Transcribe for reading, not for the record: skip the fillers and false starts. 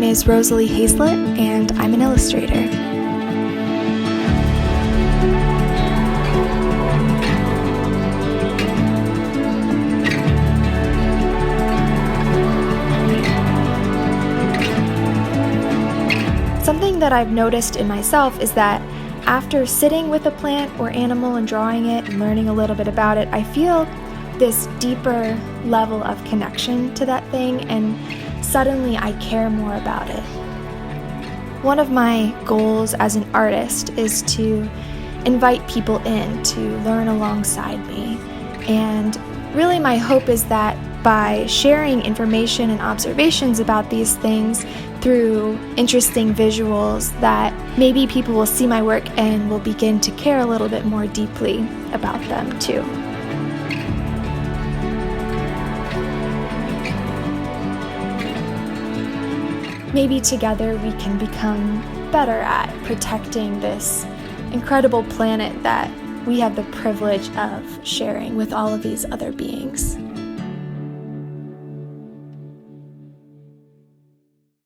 name is Rosalie Haizlett, and I'm an illustrator. Something that I've noticed in myself is that after sitting with a plant or animal and drawing it and learning a little bit about it, I feel this deeper level of connection to that thing, and suddenly I care more about it. One of my goals as an artist is to invite people in to learn alongside me, and really my hope is that by sharing information and observations about these things through interesting visuals, that maybe people will see my work and will begin to care a little bit more deeply about them too. Maybe together we can become better at protecting this incredible planet that we have the privilege of sharing with all of these other beings.